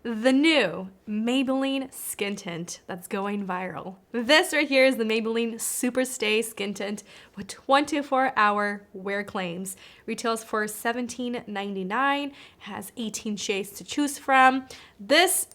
The new Maybelline skin tint that's going viral. This right here is the Maybelline Super Stay Skin Tint with 24-hour wear claims. Retails for $17.99, has 18 shades to choose from. This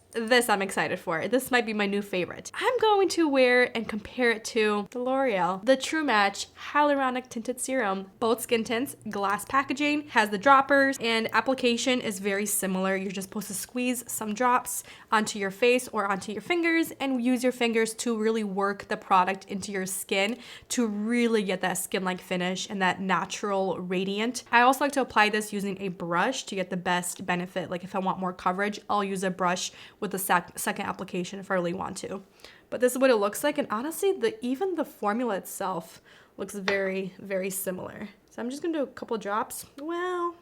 I'm excited for. This might be my new favorite. I'm going to wear and compare it to the L'Oreal, the True Match Hyaluronic Tinted Serum. Both skin tints, glass packaging, has the droppers, and application is very similar. You're just supposed to squeeze some drops onto your face or onto your fingers and use your fingers to really work the product into your skin to really get that skin-like finish and that natural radiant. I also like to apply this using a brush to get the best benefit. Like if I want more coverage, I'll use a brush with the second application if I really want to. But this is what it looks like, and honestly, even the formula itself looks very, very similar. So I'm just gonna do a couple drops. Well,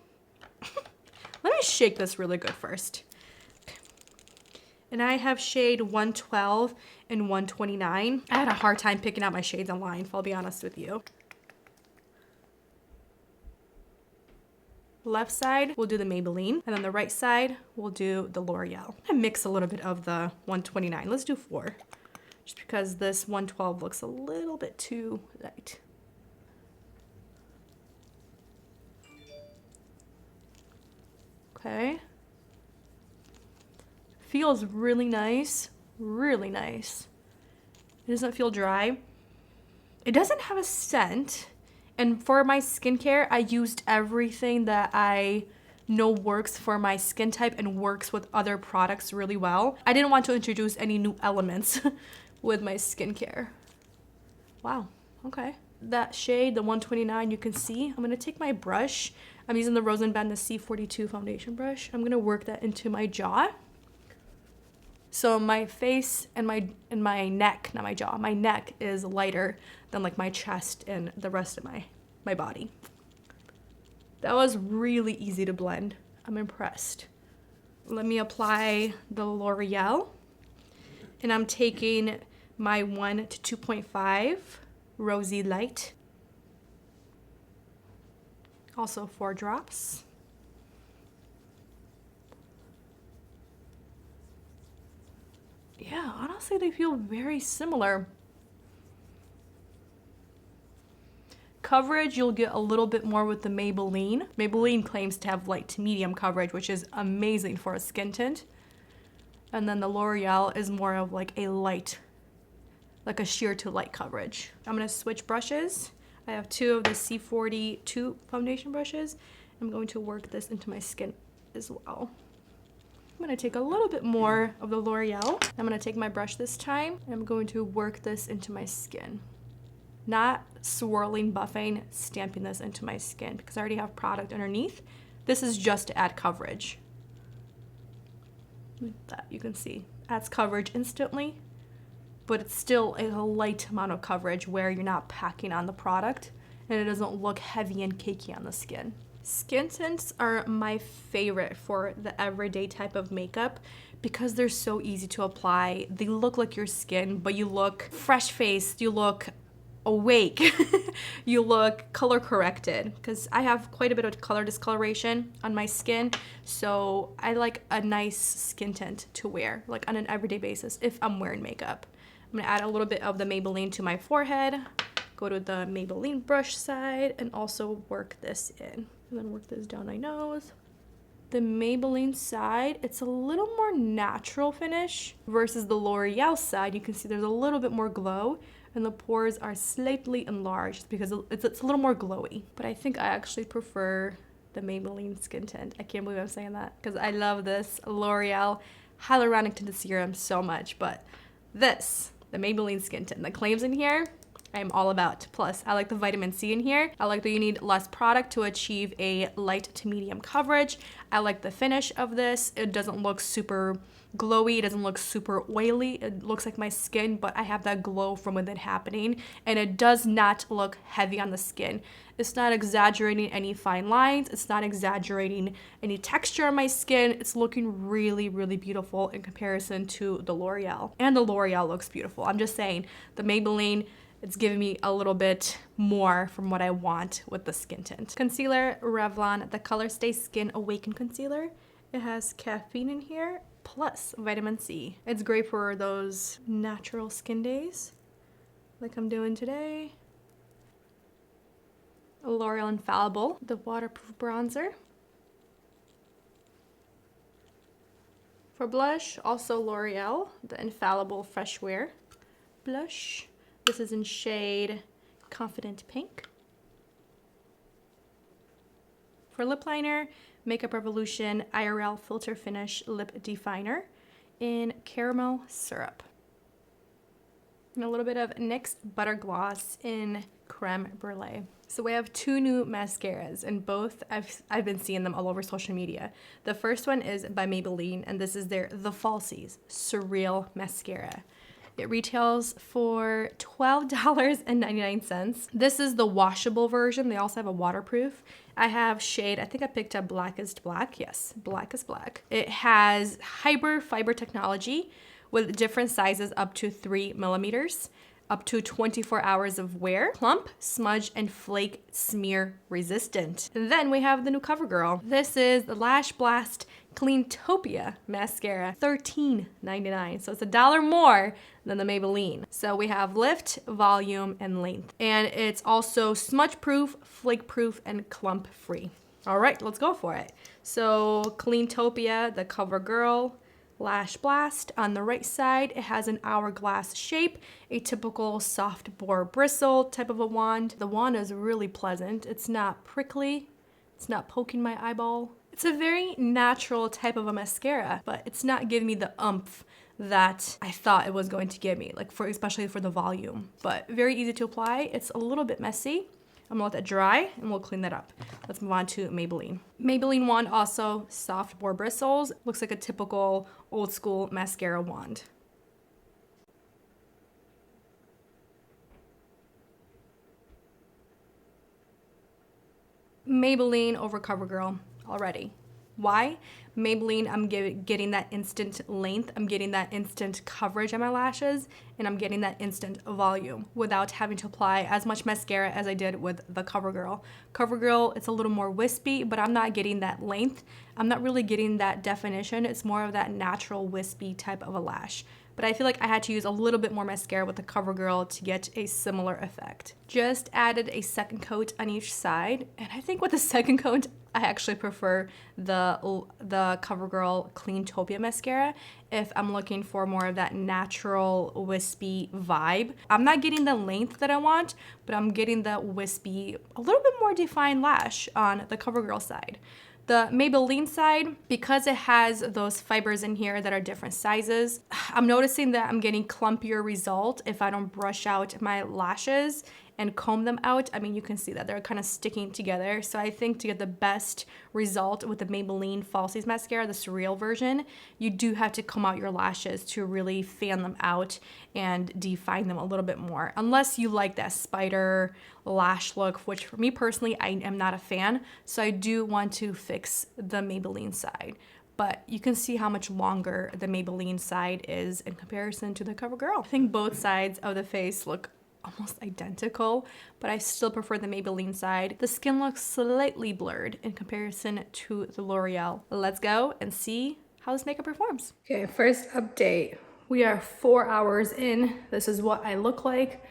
let me shake this really good first. Okay. And I have shade 112 and 129. I had a hard time picking out my shades online, if I'll be honest with you. Left side, we'll do the Maybelline, and then the right side, we'll do the L'Oreal. I mix a little bit of the 129. Let's do 4, just because this 112 looks a little bit too light. Okay. Feels really nice, really nice. It doesn't feel dry. It doesn't have a scent. And for my skincare, I used everything that I know works for my skin type and works with other products really well. I didn't want to introduce any new elements with my skincare. Wow, okay. That shade, the 129, you can see. I'm gonna take my brush. I'm using the Rosenband, the C42 foundation brush. I'm gonna work that into my jaw. So my face and my neck, not my jaw, my neck is lighter than like my chest and the rest of my body. That was really easy to blend. I'm impressed. Let me apply the L'Oreal. And I'm taking my 1 to 2.5 Rosy Light. Also 4 drops. Yeah, honestly, they feel very similar. Coverage, you'll get a little bit more with the Maybelline. Maybelline claims to have light to medium coverage, which is amazing for a skin tint. And then the L'Oreal is more of like a light, like a sheer to light coverage. I'm gonna switch brushes. I have 2 of the C42 foundation brushes. I'm going to work this into my skin as well. I'm gonna take a little bit more of the L'Oreal. I'm gonna take my brush this time, and I'm going to work this into my skin. Not swirling, buffing, stamping this into my skin because I already have product underneath. This is just to add coverage. That you can see, adds coverage instantly, but it's still a light amount of coverage where you're not packing on the product and it doesn't look heavy and cakey on the skin. Skin tints are my favorite for the everyday type of makeup because they're so easy to apply. They look like your skin, but you look fresh-faced, you look awake, you look color corrected because I have quite a bit of color discoloration on my skin, so I like a nice skin tint to wear like on an everyday basis if I'm wearing makeup. I'm gonna add a little bit of the Maybelline to my forehead, go to the Maybelline brush side, and also work this in. And then work this down my nose. The Maybelline side, it's a little more natural finish versus the L'Oreal side. You can see there's a little bit more glow and the pores are slightly enlarged because it's a little more glowy. But I think I actually prefer the Maybelline skin tint. I can't believe I'm saying that because I love this L'Oreal Hyaluronic Tinted Serum so much. But this, the Maybelline skin tint, the claims in here, I'm all about. Plus, I like the vitamin C in here. I like that you need less product to achieve a light to medium coverage. I like the finish of this. It doesn't look super glowy. It doesn't look super oily. It looks like my skin, but I have that glow from within happening. And it does not look heavy on the skin. It's not exaggerating any fine lines. It's not exaggerating any texture on my skin. It's looking really, really beautiful in comparison to the L'Oreal. And the L'Oreal looks beautiful. I'm just saying, the Maybelline, it's giving me a little bit more from what I want with the skin tint. Concealer, Revlon, the Color Stay Skin Awaken Concealer. It has caffeine in here plus vitamin C. It's great for those natural skin days like I'm doing today. L'Oreal Infallible, the waterproof bronzer. For blush, also L'Oreal, the Infallible Fresh Wear blush. This is in shade Confident Pink. For lip liner, Makeup Revolution IRL Filter Finish Lip Definer in Caramel Syrup. And a little bit of NYX Butter Gloss in Creme Brulee. So we have two new mascaras, and both I've been seeing them all over social media. The first one is by Maybelline, and this is their The Falsies Surreal Mascara. It retails for $12.99. This is the washable version. They also have a waterproof. I have shade, I think I picked up Blackest Black. Yes, Blackest Black. It has hybrid fiber technology with different sizes up to 3 millimeters, up to 24 hours of wear, plump, smudge, and flake smear resistant. And then we have the new CoverGirl. This is the Lash Blast Cleantopia mascara, $13.99. So it's $1 more than the Maybelline. So we have lift, volume, and length. And it's also smudge proof, flake proof, and clump free. All right, let's go for it. So Cleantopia, the CoverGirl Lash Blast. On the right side, it has an hourglass shape, a typical soft bore bristle type of a wand. The wand is really pleasant. It's not prickly. It's not poking my eyeball. It's a very natural type of a mascara, but it's not giving me the oomph that I thought it was going to give me, like especially for the volume. But very easy to apply. It's a little bit messy. I'm gonna let that dry and we'll clean that up. Let's move on to Maybelline. Maybelline wand, also soft bore bristles. Looks like a typical old school mascara wand. Maybelline over CoverGirl already. Why? Maybelline, I'm getting that instant length, I'm getting that instant coverage on my lashes, and I'm getting that instant volume without having to apply as much mascara as I did with the CoverGirl. CoverGirl, it's a little more wispy, but I'm not getting that length. I'm not really getting that definition. It's more of that natural wispy type of a lash. But I feel like I had to use a little bit more mascara with the CoverGirl to get a similar effect. Just added a second coat on each side, and I think with the second coat, I actually prefer the CoverGirl Cleantopia mascara if I'm looking for more of that natural wispy vibe. I'm not getting the length that I want, but I'm getting the wispy, a little bit more defined lash on the CoverGirl side. The Maybelline side, because it has those fibers in here that are different sizes, I'm noticing that I'm getting clumpier result if I don't brush out my lashes and comb them out. I mean, you can see that they're kind of sticking together. So I think to get the best result with the Maybelline Falsies mascara, the Surreal version, you do have to comb out your lashes to really fan them out and define them a little bit more. Unless you like that spider lash look, which for me personally, I am not a fan. So I do want to fix the Maybelline side. But you can see how much longer the Maybelline side is in comparison to the CoverGirl. I think both sides of the face look almost identical, but I still prefer the Maybelline side. The skin looks slightly blurred in comparison to the L'Oreal. Let's go and see how this makeup performs. Okay, first update. We are 4 hours in. This is what I look like.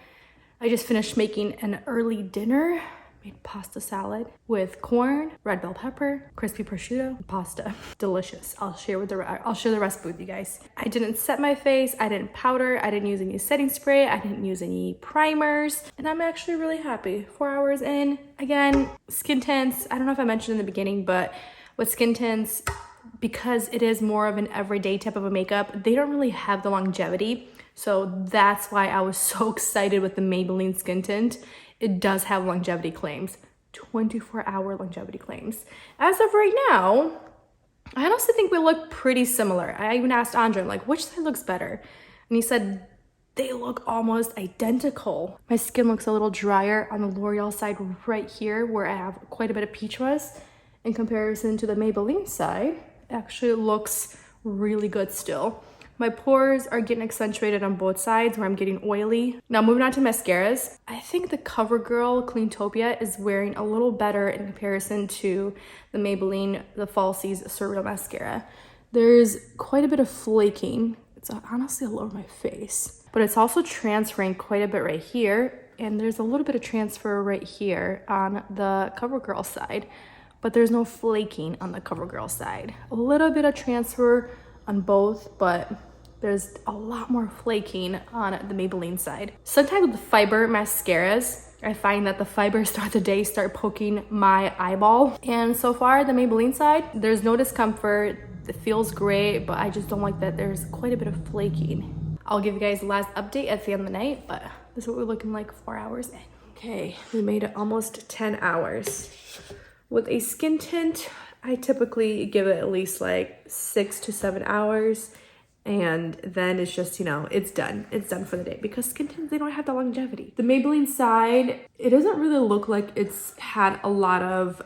I just finished making an early dinner. Made pasta salad with corn, red bell pepper, crispy prosciutto, and pasta. Delicious. I'll share the recipe with you guys. I didn't set my face. I didn't powder. I didn't use any setting spray. I didn't use any primers. And I'm actually really happy. 4 hours in. Again, skin tints. I don't know if I mentioned in the beginning, but with skin tints, because it is more of an everyday type of a makeup, they don't really have the longevity. So that's why I was so excited with the Maybelline skin tint. It does have longevity claims, 24-hour longevity claims. As of right now, I honestly think we look pretty similar. I even asked Andre, like, which side looks better? And he said, they look almost identical. My skin looks a little drier on the L'Oreal side right here, where I have quite a bit of peach fuzz. In comparison to the Maybelline side, it actually looks really good still. My pores are getting accentuated on both sides where I'm getting oily. Now moving on to mascaras. I think the CoverGirl Cleantopia is wearing a little better in comparison to the Maybelline, the Falsies Surreal Mascara. there's quite a bit of flaking. It's honestly all over my face, but it's also transferring quite a bit right here. And there's a little bit of transfer right here on the CoverGirl side, but there's no flaking on the CoverGirl side. A little bit of transfer on both, but there's a lot more flaking on the Maybelline side. Sometimes with the fiber mascaras, I find that the fibers throughout the day start poking my eyeball. And so far, the Maybelline side, there's no discomfort. It feels great, but I just don't like that there's quite a bit of flaking. I'll give you guys the last update at the end of the night, but this is what we're looking like 4 hours in. Okay, we made it almost 10 hours. With a skin tint, I typically give it at least like 6 to 7 hours. And then it's just, you know, it's done. It's done for the day because skin tints, they don't have the longevity. The Maybelline side, it doesn't really look like it's had a lot of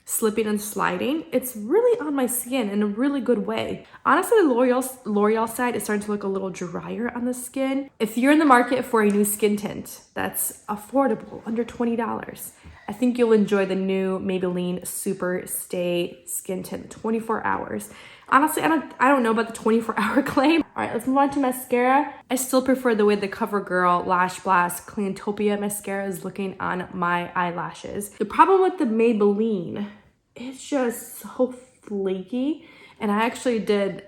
slipping and sliding. It's really on my skin in a really good way. Honestly, the L'Oreal side is starting to look a little drier on the skin. If you're in the market for a new skin tint that's affordable, under $20, I think you'll enjoy the new Maybelline Super Stay Skin Tint 24 hours. Honestly, I don't know about the 24-hour claim. All right, let's move on to mascara. I still prefer the way the CoverGirl Lash Blast Cleantopia mascara is looking on my eyelashes. The problem with the Maybelline, it's just so flaky. And I actually did,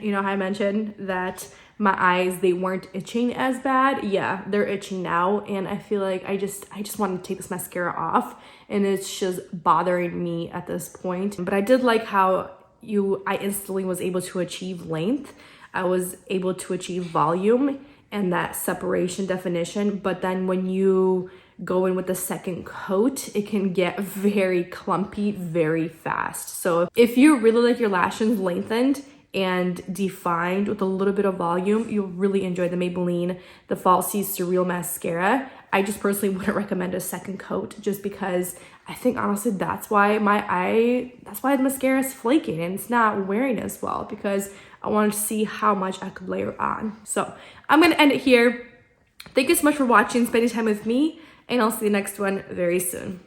you know, I mentioned that my eyes, they weren't itching as bad. Yeah, they're itching now. And I feel like I just want to take this mascara off. And it's just bothering me at this point. But I did like how I instantly was able to achieve length. I was able to achieve volume and that separation definition. But then when you go in with the second coat, it can get very clumpy very fast. So if you really like your lashes lengthened and defined with a little bit of volume, you'll really enjoy the Maybelline, the Falsies Surreal Mascara. I just personally wouldn't recommend a second coat just because I think honestly that's why the mascara is flaking and it's not wearing as well, because I wanted to see how much I could layer on. So I'm gonna end it here. Thank you so much for watching, spending time with me, and I'll see you next one very soon.